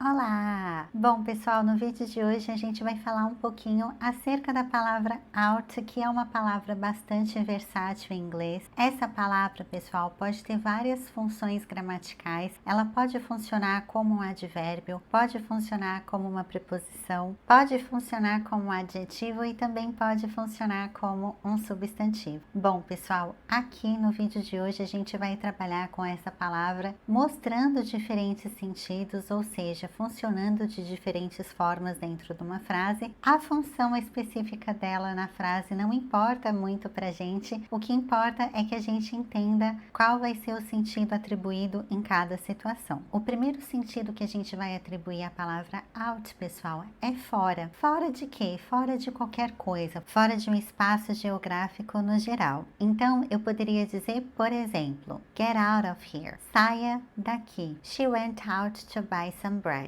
Olá! Bom, pessoal, no vídeo de hoje a gente vai falar um pouquinho acerca da palavra out, que é uma palavra bastante versátil em inglês. Essa palavra, pessoal, pode ter várias funções gramaticais. Ela pode funcionar como um advérbio, pode funcionar como uma preposição, pode funcionar como um adjetivo e também pode funcionar como um substantivo. Bom, pessoal, aqui no vídeo de hoje a gente vai trabalhar com essa palavra mostrando diferentes sentidos, ou seja, funcionando de diferentes formas dentro de uma frase. A função específica dela na frase não importa muito pra gente, o que importa é que a gente entenda qual vai ser o sentido atribuído em cada situação. O primeiro sentido que a gente vai atribuir à palavra out, pessoal, é fora. Fora de quê? Fora de qualquer coisa, fora de um espaço geográfico no geral. Então, eu poderia dizer, por exemplo, get out of here, saia daqui. She went out to buy some bread.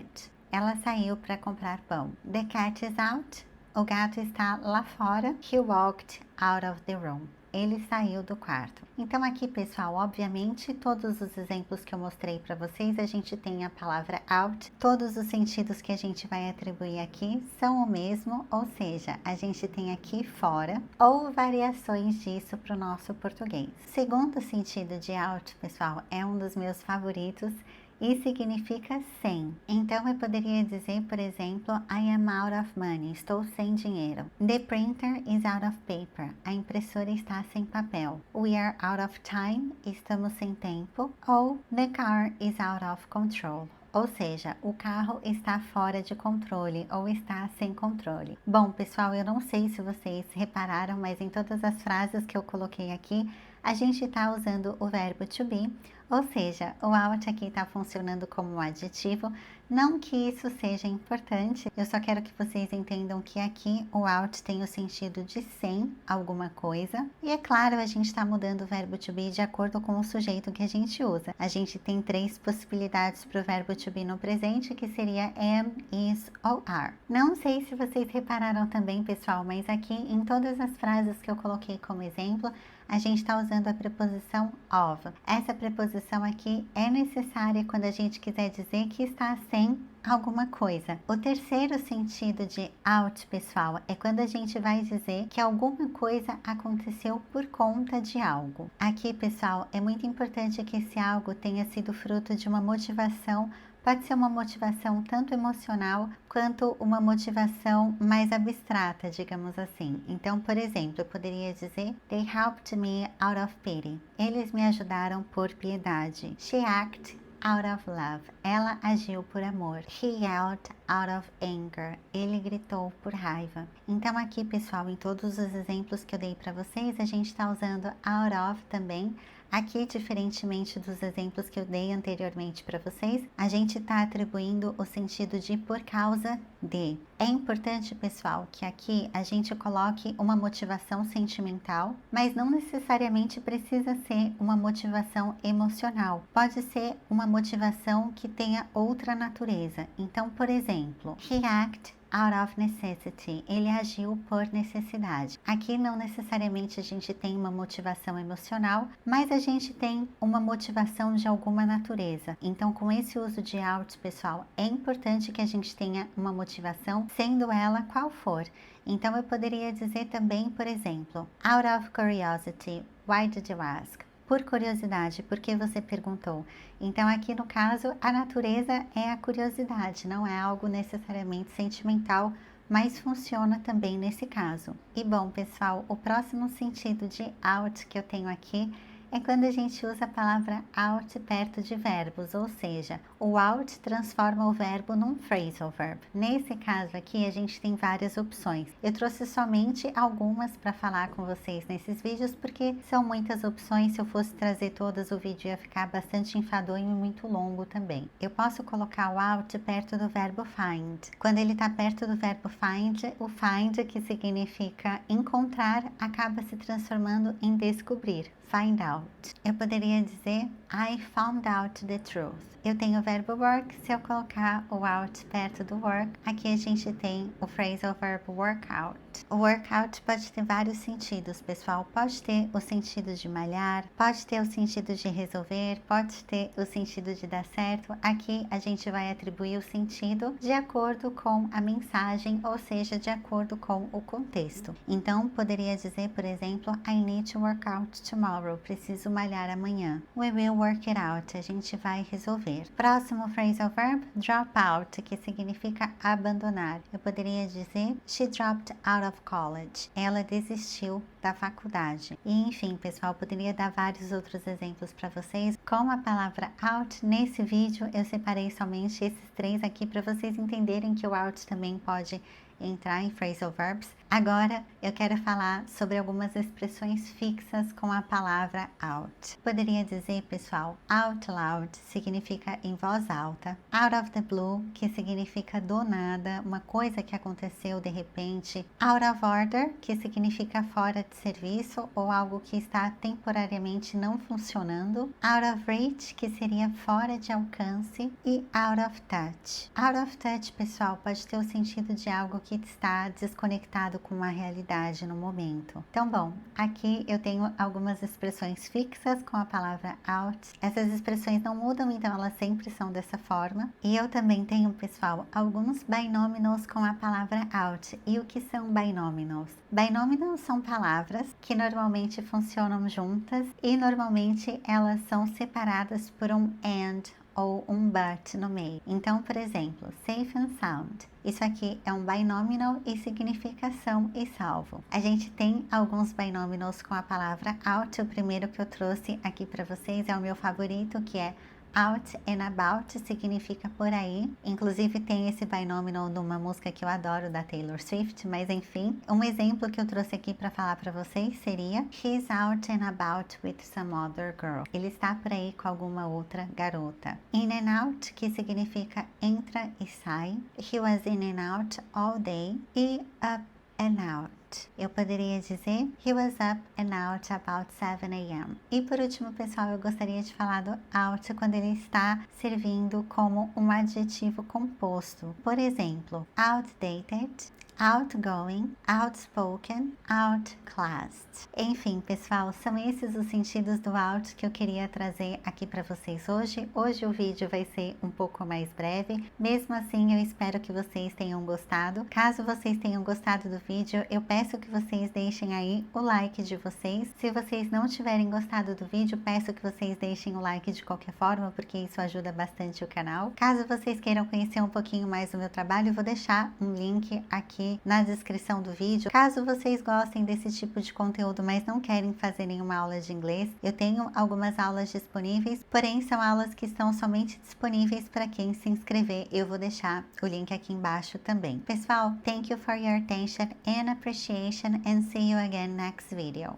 Ela saiu para comprar pão. The cat is out. O gato está lá fora. He walked out of the room. Ele saiu do quarto. Então aqui, pessoal, obviamente, todos os exemplos que eu mostrei para vocês, a gente tem a palavra out. Todos os sentidos que a gente vai atribuir aqui são o mesmo, ou seja, a gente tem aqui fora ou variações disso para o nosso português. Segundo sentido de out, pessoal, é um dos meus favoritos e significa sem. Então eu poderia dizer, por exemplo, I am out of money, estou sem dinheiro. The printer is out of paper, a impressora está sem papel. We are out of time, estamos sem tempo. Ou the car is out of control. Ou seja, o carro está fora de controle ou está sem controle. Bom, pessoal, eu não sei se vocês repararam, mas em todas as frases que eu coloquei aqui, a gente está usando o verbo to be, ou seja, o out aqui está funcionando como um adjetivo. Não que isso seja importante, eu só quero que vocês entendam que aqui o out tem o sentido de sem alguma coisa. E é claro, a gente está mudando o verbo to be de acordo com o sujeito que a gente usa. A gente tem três possibilidades para o verbo to be no presente, que seria am, is ou are. Não sei se vocês repararam também, pessoal, mas aqui em todas as frases que eu coloquei como exemplo, a gente está usando a preposição of. Essa preposição aqui é necessária quando a gente quiser dizer que está sem alguma coisa. O terceiro sentido de out, pessoal, é quando a gente vai dizer que alguma coisa aconteceu por conta de algo. Aqui, pessoal, é muito importante que esse algo tenha sido fruto de uma motivação. Pode ser uma motivação tanto emocional quanto uma motivação mais abstrata, digamos assim. Então, por exemplo, eu poderia dizer They helped me out of pity. Eles me ajudaram por piedade. She acted out of love. Ela agiu por amor. He yelled out of anger. Ele gritou por raiva. Então aqui, pessoal, em todos os exemplos que eu dei para vocês, a gente está usando out of também. Aqui, diferentemente dos exemplos que eu dei anteriormente para vocês, a gente está atribuindo o sentido de por causa de. É importante, pessoal, que aqui a gente coloque uma motivação sentimental, mas não necessariamente precisa ser uma motivação emocional. Pode ser uma motivação que tenha outra natureza. Então, por exemplo, he acted out of necessity, ele agiu por necessidade. Aqui não necessariamente a gente tem uma motivação emocional, mas a gente tem uma motivação de alguma natureza. Então, com esse uso de out, pessoal, é importante que a gente tenha uma motivação, sendo ela qual for. Então, eu poderia dizer também, por exemplo, out of curiosity, why did you ask? Por curiosidade, porque você perguntou. Então, aqui no caso, a natureza é a curiosidade, não é algo necessariamente sentimental, mas funciona também nesse caso. E bom, pessoal, o próximo sentido de out que eu tenho aqui é quando a gente usa a palavra out perto de verbos, ou seja, o out transforma o verbo num phrasal verb. Nesse caso aqui, a gente tem várias opções. Eu trouxe somente algumas para falar com vocês nesses vídeos, porque são muitas opções. Se eu fosse trazer todas, o vídeo ia ficar bastante enfadonho e muito longo também. Eu posso colocar o out perto do verbo find. Quando ele está perto do verbo find, o find, que significa encontrar, acaba se transformando em descobrir. Find out. Eu poderia dizer I found out the truth. Eu tenho o verbo work, se eu colocar o out perto do work, aqui a gente tem o phrasal verb work out. O workout pode ter vários sentidos, pessoal. Pode ter o sentido de malhar, pode ter o sentido de resolver, pode ter o sentido de dar certo. Aqui a gente vai atribuir o sentido de acordo com a mensagem, ou seja, de acordo com o contexto. Então, poderia dizer, por exemplo, I need to work out tomorrow. Preciso malhar amanhã. We will work it out. A gente vai resolver. Próximo phrasal verb, drop out, que significa abandonar. Eu poderia dizer, she dropped out of college. Ela desistiu da faculdade. E enfim, pessoal, poderia dar vários outros exemplos para vocês com a palavra out. Nesse vídeo eu separei somente esses 3 aqui para vocês entenderem que o out também pode entrar em phrasal verbs. Agora eu quero falar sobre algumas expressões fixas com a palavra out. Poderia dizer, pessoal, out loud significa em voz alta, out of the blue, que significa do nada, uma coisa que aconteceu de repente, out of order, que significa fora de serviço ou algo que está temporariamente não funcionando, out of reach, que seria fora de alcance, e out of touch. Out of touch, pessoal, pode ter o sentido de algo que está desconectado com a realidade no momento. Então, bom, aqui eu tenho algumas expressões fixas com a palavra out. Essas expressões não mudam, então elas sempre são dessa forma. E eu também tenho, pessoal, alguns binomials com a palavra out. E o que são binomials? Binomials são palavras que normalmente funcionam juntas e normalmente elas são separadas por um and ou um but no meio. Então, por exemplo, safe and sound. Isso aqui é um binomial e significa são e salvo. A gente tem alguns binomials com a palavra out. O primeiro que eu trouxe aqui para vocês é o meu favorito, que é out and about, significa por aí. Inclusive tem esse binomial numa música que eu adoro da Taylor Swift, mas enfim, um exemplo que eu trouxe aqui para falar para vocês seria he's out and about with some other girl. Ele está por aí com alguma outra garota. In and out, que significa entra e sai. He was in and out all day. E up and out. Eu poderia dizer he was up and out about 7 a.m. E por último, pessoal, eu gostaria de falar do out quando ele está servindo como um adjetivo composto. Por exemplo, outdated, outgoing, outspoken, outclassed. Enfim, pessoal, são esses os sentidos do out que eu queria trazer aqui para vocês hoje. Hoje o vídeo vai ser um pouco mais breve. Mesmo assim, eu espero que vocês tenham gostado. Caso vocês tenham gostado do vídeo, eu peço que vocês deixem aí o like de vocês. Se vocês não tiverem gostado do vídeo, peço que vocês deixem o like de qualquer forma, porque isso ajuda bastante o canal. Caso vocês queiram conhecer um pouquinho mais do meu trabalho, eu vou deixar um link aqui na descrição do vídeo. Caso vocês gostem desse tipo de conteúdo, mas não querem fazer nenhuma aula de inglês, eu tenho algumas aulas disponíveis, porém são aulas que estão somente disponíveis para quem se inscrever. Eu vou deixar o link aqui embaixo também. Pessoal, thank you for your attention and appreciation and see you again next video.